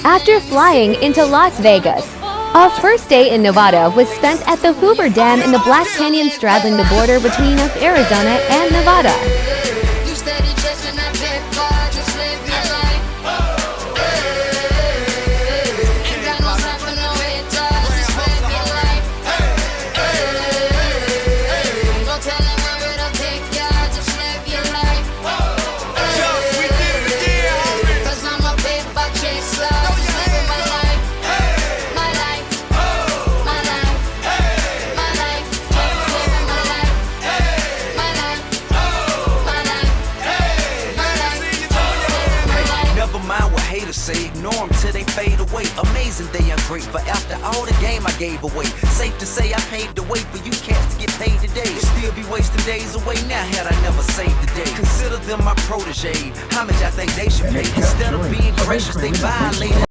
after flying into Las Vegas. Our first day in Nevada was spent at the Hoover Dam in the Black Canyon straddling the border between Arizona and Nevada. Haters say ignore them till they fade away. Amazing they ungrateful after all the game I gave away. Safe to say I paved the way for you cats to get paid today. Still be wasting days away now had I never saved the day. Consider them my protege. How much I think they should pay? Instead of being gracious, they violate.